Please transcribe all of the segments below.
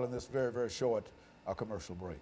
In this very, very short commercial break.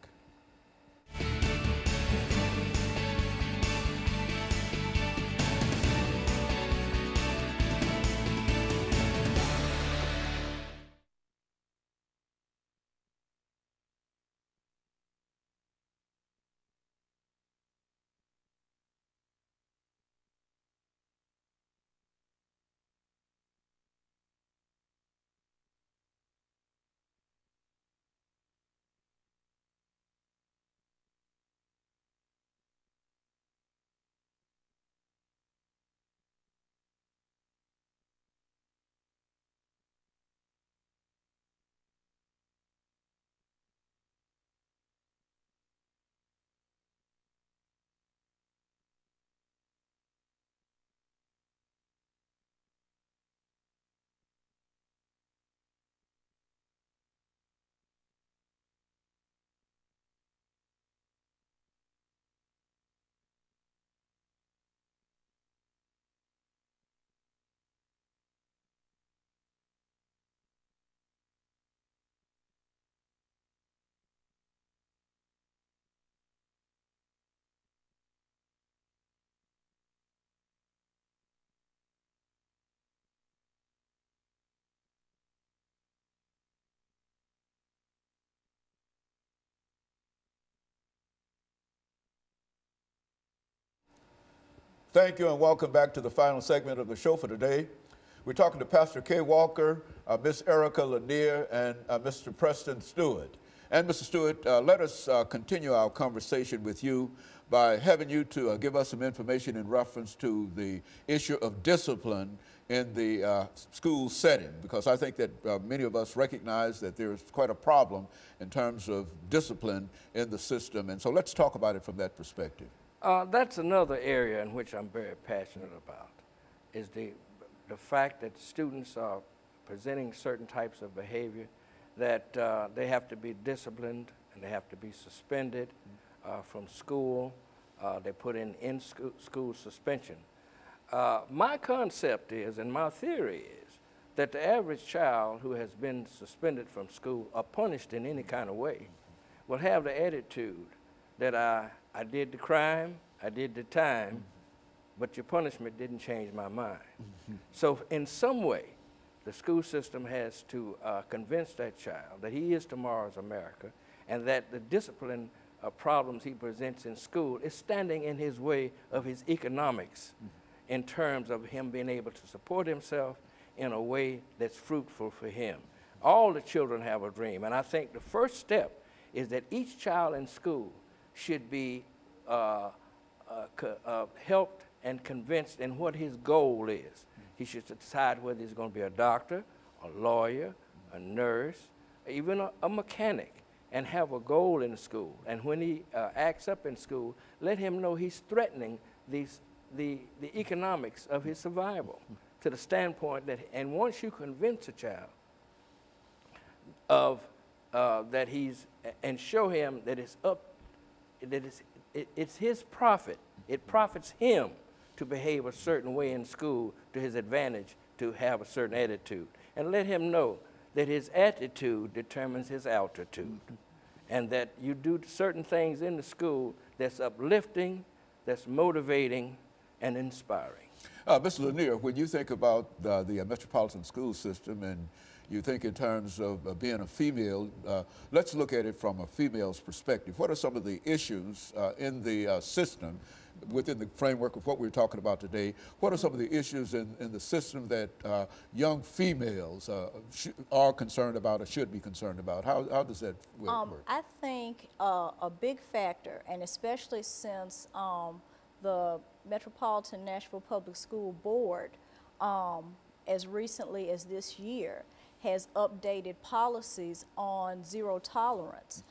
Thank you and welcome back to the final segment of the show for today. We're talking to Pastor KWalker, Miss Erica Lanier, and Mr. Preston Stewart. And Mr. Stewart, let us continue our conversation with you by having you to give us some information in reference to the issue of discipline in the school setting, because I think that many of us recognize that there's quite a problem in terms of discipline in the system. And so let's talk about it from that perspective. That's another area in which I'm very passionate about, is the fact that students are presenting certain types of behavior that they have to be disciplined and they have to be suspended from school. They put in school suspension. My concept is, and my theory is, that the average child who has been suspended from school or punished in any kind of way will have the attitude that I did the crime, I did the time, but your punishment didn't change my mind. So in some way, the school system has to convince that child that he is tomorrow's America and that the discipline problems he presents in school is standing in his way of his economics in terms of him being able to support himself in a way that's fruitful for him. All the children have a dream, and I think the first step is that each child in school should be helped and convinced in what his goal is. He should decide whether he's going to be a doctor, a lawyer, a nurse, even a mechanic, and have a goal in school. And when he acts up in school, let him know he's threatening the economics of his survival to the standpoint that, and once you convince a child of that he's, and show him that it's his profit, it profits him to behave a certain way in school to his advantage, to have a certain attitude. And let him know that his attitude determines his altitude. And that you do certain things in the school that's uplifting, that's motivating, and inspiring. Mr. Lanier, when you think about the metropolitan school system and you think in terms of being a female, let's look at it from a female's perspective. What are some of the issues in the system within the framework of what we're talking about today? What are some of the issues in the system that young females are concerned about or should be concerned about? How does that work? I think a big factor, and especially since the Metropolitan Nashville Public School Board, as recently as this year, has updated policies on zero tolerance.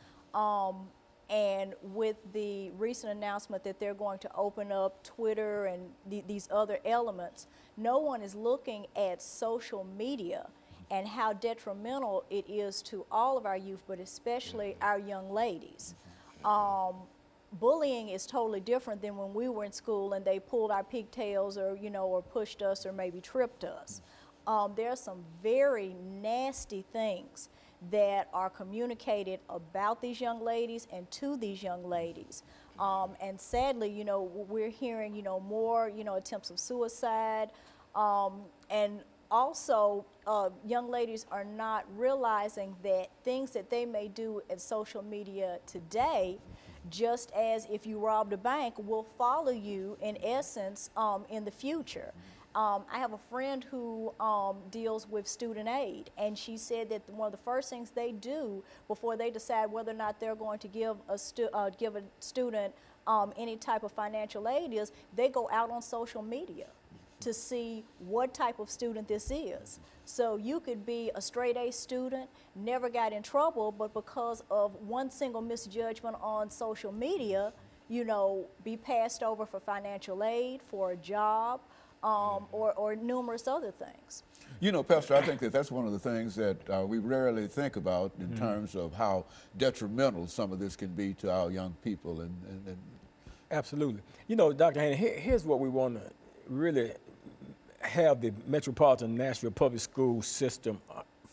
And with the recent announcement that they're going to open up Twitter and these other elements, no one is looking at social media and how detrimental it is to all of our youth, but especially our young ladies. Bullying is totally different than when we were in school and they pulled our pigtails or, or pushed us or maybe tripped us. There are some very nasty things that are communicated about these young ladies and to these young ladies. And sadly, you know, we're hearing, you know, more, you know, attempts of suicide, and also, young ladies are not realizing that things that they may do at social media today, just as if you robbed a bank, will follow you in essence in the future. I have a friend who deals with student aid, and she said that one of the first things they do before they decide whether or not they're going to give a student any type of financial aid is they go out on social media to see what type of student this is. So you could be a straight A student, never got in trouble, but because of one single misjudgment on social media, you know, be passed over for financial aid, for a job, or numerous other things. You know, Pastor, I think that that's one of the things that we rarely think about in terms of how detrimental some of this can be to our young people. And Absolutely. You know, Dr. Haney, here's what we want to really have the Metropolitan Nashville Public School system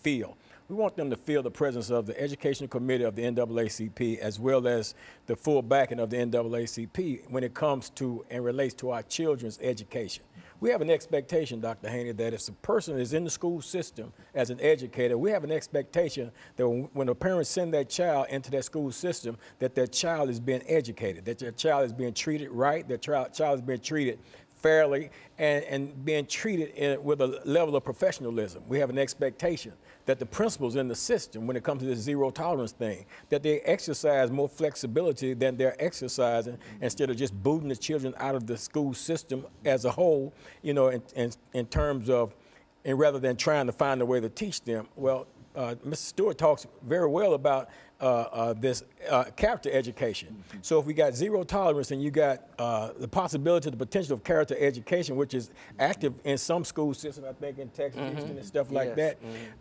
feel. We want them to feel the presence of the Educational Committee of the NAACP, as well as the full backing of the NAACP when it comes to and relates to our children's education. We have an expectation, Dr. Haney, that if a person is in the school system as an educator, we have an expectation that when a parent send their child into that school system, that their child is being educated, that their child is being treated right, their child is being treated fairly, and being treated with a level of professionalism. We have an expectation that the principals in the system, when it comes to this zero tolerance thing, that they exercise more flexibility than they're exercising instead of just booting the children out of the school system as a whole, you know, in terms of, and rather than trying to find a way to teach them. Well, Mr. Stewart talks very well about this character education. So if we got zero tolerance and you got the possibility, the potential of character education, which is active in some school systems, I think in Texas, Houston, and stuff like that.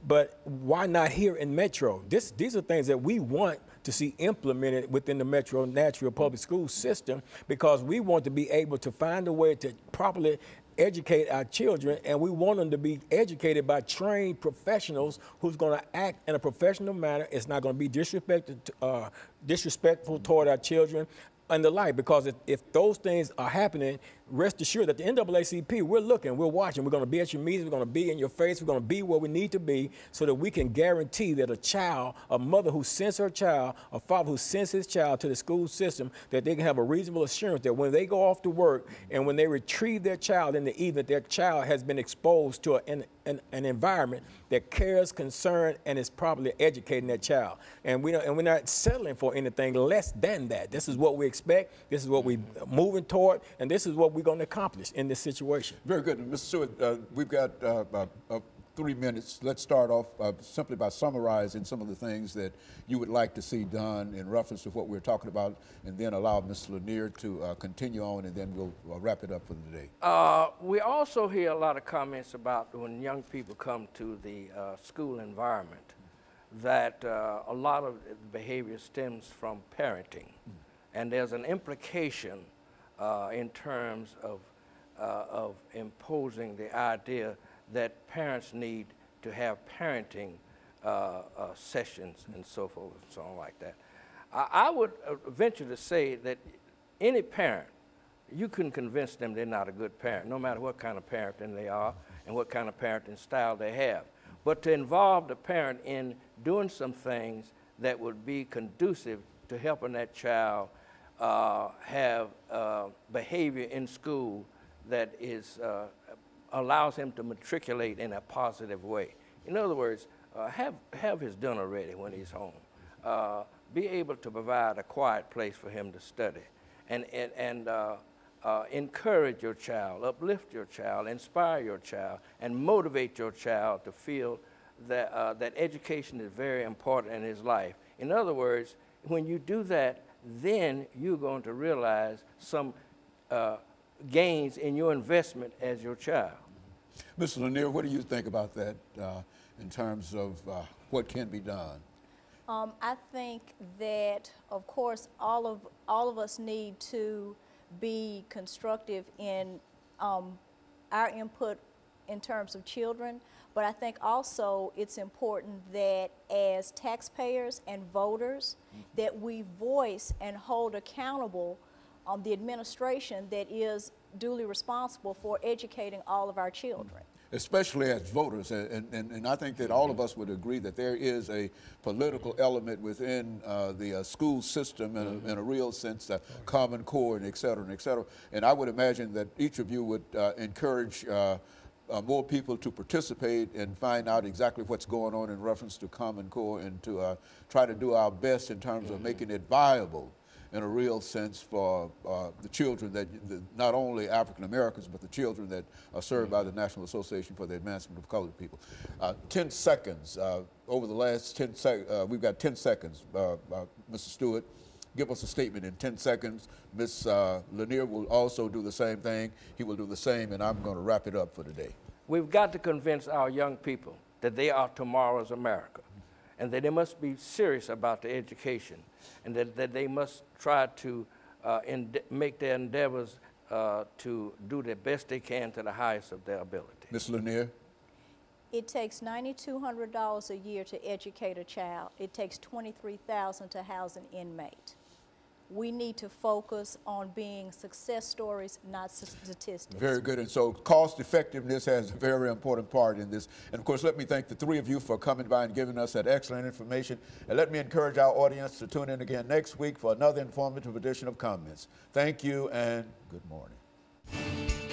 But why not here in Metro? These are things that we want to see implemented within the Metro Nashville Public School system, because we want to be able to find a way to properly educate our children, and we want them to be educated by trained professionals who's going to act in a professional manner. It's not going to be disrespectful toward our children and the like, because if those things are happening, rest assured that the NAACP, we're looking, we're watching, we're going to be at your meetings, we're going to be in your face, we're going to be where we need to be so that we can guarantee that a child, a mother who sends her child, a father who sends his child to the school system, that they can have a reasonable assurance that when they go off to work and when they retrieve their child in the evening, their child has been exposed to an environment that cares, concern, and is properly educating that child. And we're not settling for anything less than that. This is what we expect, this is what we're moving toward, and this is what we're going to accomplish in this situation. Very good. Mr. Stewart, we've got about 3 minutes. Let's start off simply by summarizing some of the things that you would like to see done in reference to what we're talking about, and then allow Mr. Lanier to continue on, and then we'll wrap it up for the day. We also hear a lot of comments about when young people come to the school environment, that a lot of behavior stems from parenting. And there's an implication in terms of imposing the idea that parents need to have parenting sessions and so forth and so on like that. I would venture to say that any parent, you couldn't convince them they're not a good parent, no matter what kind of parenting they are and what kind of parenting style they have. But to involve the parent in doing some things that would be conducive to helping that child have behavior in school that is allows him to matriculate in a positive way. In other words, have his dinner ready when he's home. Be able to provide a quiet place for him to study, and encourage your child, uplift your child, inspire your child, and motivate your child to feel that that education is very important in his life. In other words, when you do that, then you're going to realize some gains in your investment as your child. Mr. Lanier, what do you think about that in terms of what can be done? I think that, of course, all of us need to be constructive in our input in terms of children, But I think also it's important that as taxpayers and voters, that we voice and hold accountable the administration that is duly responsible for educating all of our children. Especially as voters, and I think that all of us would agree that there is a political element within the school system in a real sense, Common Core and et cetera, and et cetera. And I would imagine that each of you would encourage more people to participate and find out exactly what's going on in reference to Common Core, and to try to do our best in terms of making it viable in a real sense for the children that, not only African Americans, but the children that are served by the National Association for the Advancement of Colored People. 10 seconds, over the last 10 seconds, we've got 10 seconds. Mr. Stewart, give us a statement in 10 seconds. Ms. Lanier will also do the same thing. He will do the same, and I'm going to wrap it up for today. We've got to convince our young people that they are tomorrow's America, and that they must be serious about their education, and that they must try to make their endeavors to do the best they can to the highest of their ability. Ms. Lanier? It takes $9,200 a year to educate a child. It takes $23,000 to house an inmate. We need to focus on being success stories, not statistics. Very good. And so cost effectiveness has a very important part in this. And of course, let me thank the three of you for coming by and giving us that excellent information. And let me encourage our audience to tune in again next week for another informative edition of Comments. Thank you and good morning.